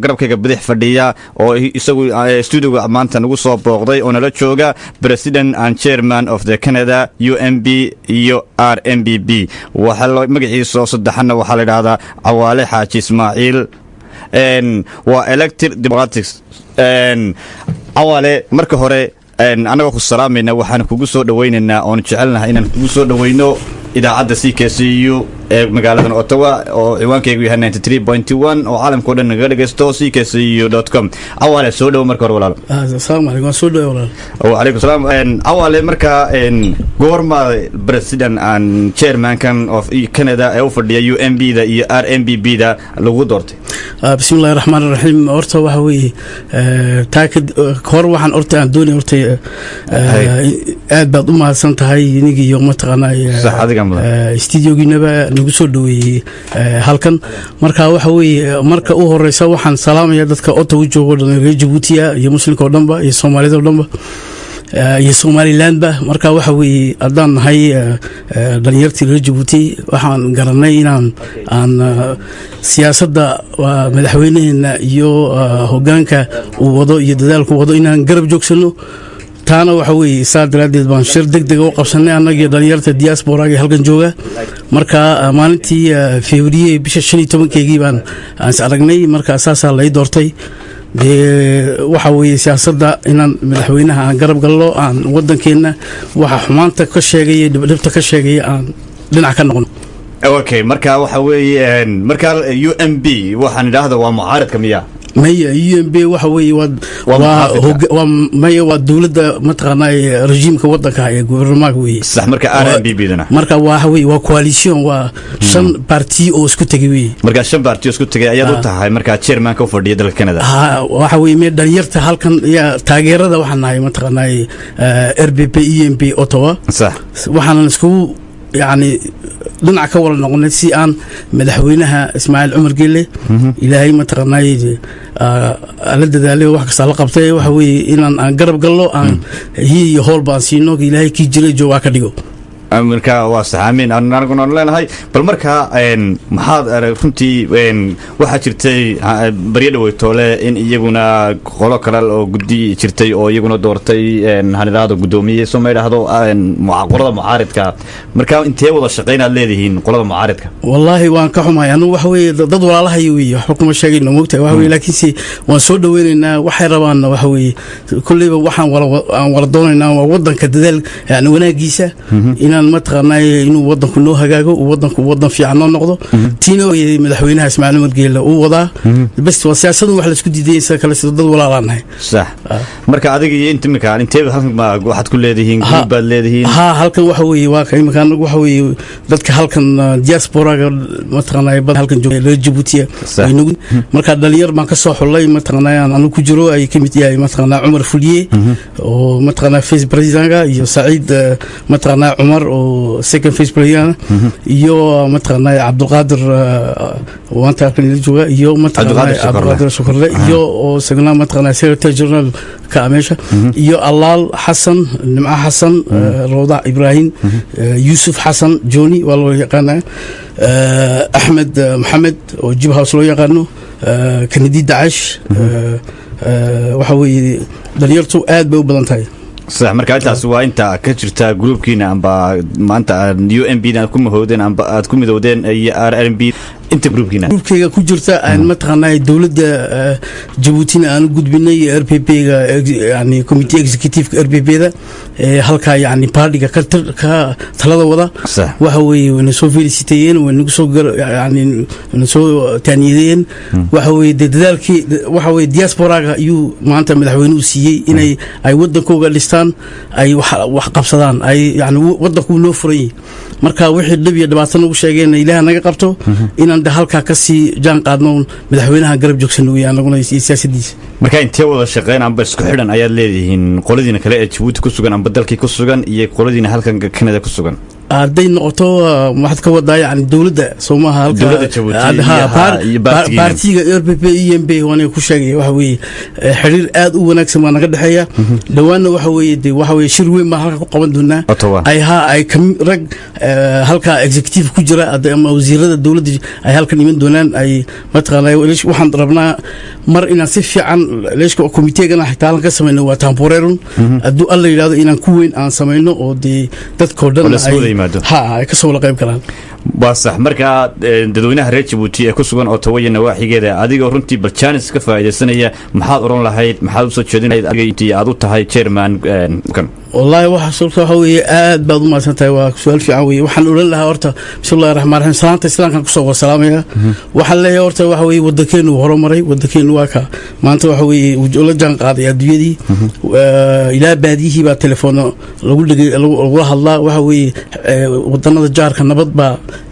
garabkayga bidix fadhiya oo isagu studio maanta nagu soo booqday oo nala jooga President and Chairman of the Canada UMB iyo RMPP waxa magaciisa saddexna waxa la yiraahdaa AWALEH HADJ ISMAEL waa elected democrats AWALEH marka hore anaga ku salaamayna waxaan kugu soo dhaweynaynaa oo jecelnahay inaan kugu soo dhaweyno idaacadda CKCU ee magaalada Ottawa oo ciwaankaygu yahay 93.1 oo caalamka dhan naga dhageysto ckcu.com AWALEH soo dhaw marka hore walaal assalaamu alaykum soo dhaw walaal wa alaykum salaam AWALEH marka goorma President and Chairman of Canada ee u fadhiya UMB da iyo RMPP da lagu doortay bismillaahir rahmaanir rahiim horta waxa weeye taakid hor waxaan horta aan doonay horta aad baad u mahadsan tahay iniga iyo mataqaanaa studio-ginaba nagu soo dhaweeyay halkan marka waxa weeye marka u horeysa waxaan salaamayaa dadka Ottawa joogo reer Djibouti iyo muslimka oo dhanba iyo Soomaalida oo dhanba iyo Somaliland ba marka waxa weeye adaan nahay dhalinyartii reer Djibouti waxaan garanay inaan siyaasadda madaxweynaheena iyo hoggaanka uu wado iyo dadaalku wado inaan garab joogsano taana waxa weeye saadaradeed baan shir degdeg u qabsanay anaga dhalinyarta diaspora ee halkan jooga marka maalintii February bisha 15keegii baan aragnay marka asaasaa la doortay waxa weeye siyaasadda inaan madaxweynaha aan garab galno aan wadankeena waxa xumaanta ka sheegay dhibta ka sheegay aan dhinac ka noqon okay marka waxa weeye marka UMB waxaan idhaahdaa waa mucaaradka miya maya UMB waxa weeye waa dawladda mataqaanaa rejiimka wadanka ee gouvernement weeye sax marka RMPP dana marka waxa weeye waa coalition waa shan party oo isku tagay weeye marka shan party oo isku tagay ayaad u tahay marka chairman ka fadhiya dalka Canada waxa weeye dhalinyarta halkan taageerada waxaan nahay mataqaanaa RPP EEY Ottawa sax waxaan isku يعني dhinac ka wala noqonay si aan madaxweynaha Ismaaciil Umar Geele ilaahay ma taqaanay ala dadaalay wax kasta la qabtay waxa weeye inaan garab galno aan hiyo hool baan siino ilaahay ki jiray jooga ka dhigo marka waa saxaamin anaguna leenahay bal marka maxaad runtii waxa jirtay bariya dhaweytoole in iyaguna qolo kale oo gudi jirtay oo iyaguna doortay hanadaada gudoomiye soo meedahdo qolada mucaaridka marka intee wada shaqeynaa leedihiin qolada mucaaridka wallahi waan ka xumahay anu waxa weeye dad walaalahay weeye xukuma sheegayno moogtay waxa weeye laakiin si waan soo dhaweynaynaa waxay rabaan waxa weeye kulliba waxaan wala doonaynaa waa wadanka dadaal yani wanaagiisa mataqaanaa inuu wadanku noo hagaago wadanku wadan fiican noo noqdo tiina madaxweynaha Ismaaciil Umar Geele uu wadaa bas waa siyaasadu wax la isku diidaysa kala sida dad walaalaanahay sax marka adiga iyo inta midkaan intee halkan waxaad ku leedihiin group baad leedihiin halkan waxa weeye waa ka imakaan waxa weeye dadka halkan diaspora mataqaanaa bad halkan jooga reer Djibouti marka dhalinyar baan ka soo xulay mataqaanaa anu ku jiro ay kamid yahay mataqaanaa Umar Fuliye oo mataqaanaa vice president-ga iyo Saciid mataqaanaa Umar oo second vice president iyo mataqaanaa Cabdulqaadir wanta kan jooga iyo mataqaanaa Cabdulqaadir Shukrle iyo oo sagna mataqaanaa secretary general ka ameesha iyo Allaal Xasan Nimca Xasan Rawda Ibrahim Yusuf Xasan Jooni waa loo yaqaanaa Ahmed Mohamed oo jib hoos loo yaqaano Kennedy Daesh waxa weeye dhalinyartu aad bay u badan tahay صح marka intaas waa inta ka jirta groupkiina amba maanta UMB na ku mahoodeen amba aad ku midoodeen iyo RMP inta groupkiga ku jirta aan mataqaanaa dawladda Djibouti aan gudbinay RPP ga yani committee executive RPP da halka yani party-ga ka talada wada waxa weeye wana soo feliciteeyeen wana soo yani wana soo taaniyeen waxa weeye dadaalkii waxa weeye diaspora-ga iyo maanta madaxweynuhu siiyay inay ay wadankooga dhistaan ay wax qabsadaan ay yani wadanku noo furay marka wixii dhib iyo dhibaato nagu sheegeen ilaahay naga qabto inaan halka ka sii jaan qaadno madaxweynaha garab joogsan weeyaan anaguna siyaasadiisa marka intee wada shaqeyn amba isku xidhan ayaad leedihiin qoladiina kale ee Djibouti ku sugan amba dalkii ku sugan iyo qoladiina halkan Canada ku sugan hadday noqoto waxaad ka wadaa yani dowladda Soomaha baartiga RPP EMB waana ku sheegay waxa weeye xiriir aad u wanaagsan waa naga dhaxeeya dhawaana waxa weeye shir weyn ma halka ku qaban doonaa ay rag halka executive ku jira ama wasiirada dowladda ay halkan iman doonaan ay mataqaanay waxaan rabnaa mar inaan si fiican leeshka committee-gana xitaa halka sameeyno waa temporary aduu alla yiraahdo inaan ku weyn aan sameeyno oo dadka dhan ay ka soo la qayb galaan صح marka dadweynaha reer Djibouti ee ku sugan Ottawa nawaaxigeeda adiga runtii balchaanis ka faa'iideysanaya maxaad oran lahayd maxaad u soo jeedinayd adiga intii aad u tahay chairman kan والله waxa soo xawiyay aad baad u maasantahay waa su'aal fiican weey waxaan oran lahaa horta bismillaahir rahmaanir rahiim salaanta islaamka ku soo salaamaya waxaan leeyahay horta waxa weey wadankeenu horumaray wadankeenu waa ka maanta waxa weey la jaan qaaday adduunyadii ila baadiyihii ba telefoon lagu dhigay lagu hadlaa waxa weey wadanada jaarka nabad ba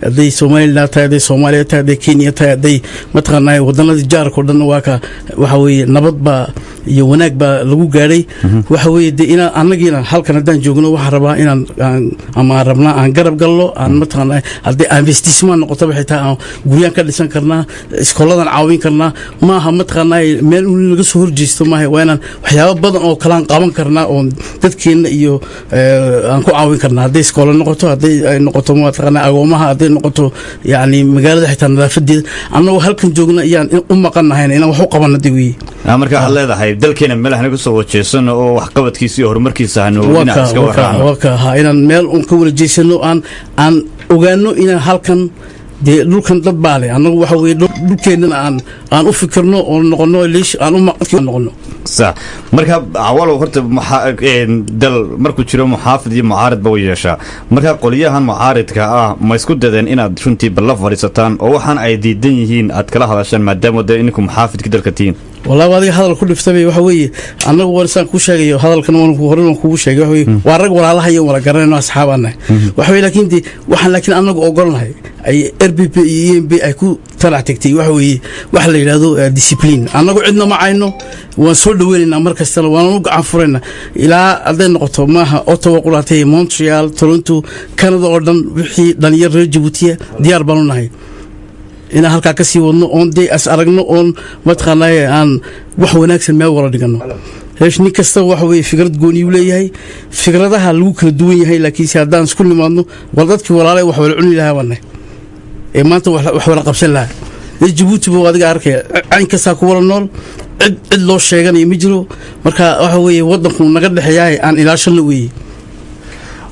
haday Soomaaliland tahay haday Soomaaliya tahay haday Kenya tahay haday mataqaanay wadanada jaarka oo dhan waa ka waxa weey nabad ba iyo wanaag ba lagu gaaray waxa weey ina anagina halkan hadaan joogno waxa rabaa inaan ama rabnaa aan garab gallo aan mataqaanay haddii investissement noqoto xitaa aan guriyaan ka dhisan karnaa iskooladan caawin karnaa maaha mataqaanay meel uu laga soo horjeesto maaha waa inaan waxyaabo badan oo kala qaban karnaa oo dadkeena iyo aan ku caawin karnaa haddii iskoola noqoto haddii ay noqoto mataqaanay agoomaha haddii noqoto yani magaalada xitaa nadaafadeeda annagu halkan joogna iyaan u maqanahay inaan wax u qabanno diwi marka waxa leedahay dalkeena meel aan ka soo wajeesano oo wax qabadkiisa iyo horumarkiisa inaan meel un ka wala jeesano aan ogaano inaan halkan dhulkan dad baale anagu waxa weey dhulkeenana aan u fikirno oo noqono leesh aan u maqadki noqono صح marka awalo horta dal markuu jiro muxaafid iyo mucaarid ba yeeshaa marka qoliyahan mucaaridka ma isku dadeen inaad runtii bal la fariisataan oo waxaan ay diidan yihiin aad kala hadashaan maadaama idinku muxaafidka dalka tiin والله وادي هذا الكل فتبي وحوي أنا ورسان كل شيء هذا الكلام ونقولون كل شيء وحوي وارق ولا الله هي ولا قررنا أصحابنا وحوي لكن دي لكن أنا أقولنا أي RPP EEY أكو طلع تكتي وحوي وحلا يلاذو ديسيبلين أنا قعدنا معينه ونصل دويلنا مركز تلا ونوقع عفرنا إلى أذن نقطة معها أوتوا قلاتي مونتريال تورنتو كندا أردن وحي دانيال جيبوتي ديار بالوناي ina halka ka sii wadno on as aragno on matqaanay aan wax wanaagsan meel wara dhigano heeshni kasta wax weey fikrad gooni u leeyahay fikradaha lagu kala duwan yahay laakiin si hadaan isku nimaadno wadadkii walaalay wax wala cuni lahaa wana maanta wax wala qabsan lahaa Djibouti buu adiga arkay aan ka saa ku wala nool cid loo sheeganay ma jiro marka waxa weey wadanku naga dhaxayay aan ilaashan weey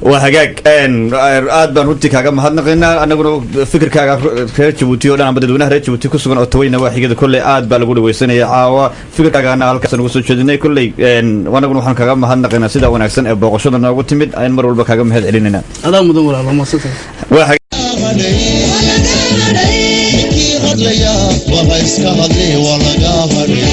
وهجاك aad baan runtii kaaga mahadnaqaynaa anaguna fikirkaaga reer Djibouti oo dhan dadweynaha reer Djibouti ku sugan Ottawa nawaaxigeeda kullee aad baa lagu dhaweysanaya caawa fikirkaagana halkaas ugu soo jeedinay kullee wanaguna waxaan kaaga mahadnaqaynaa sida wanaagsan ee booqashada noogu timid aan mar walba kaaga mahad celinayna adaa mudan walaal ma soo نكي هليا وهيسهلي ولغا هري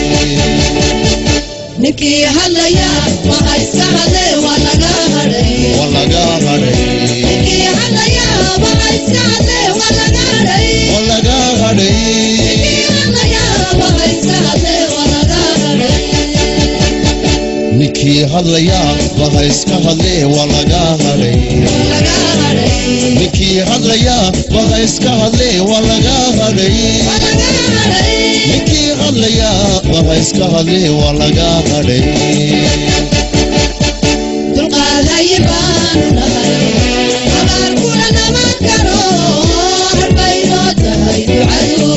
نكي هليا وهيسهلي ولغا هري نكي هليا وهيسهلي ولغا هري نكي هليا وهيسهلي ولغا هري نكي هليا وهيسهلي ولغا هري نكي هليا وهيسهلي ولغا هري دلقاد هيبان نهري أبار كلنا ما كرو هربينو تهيدو عدو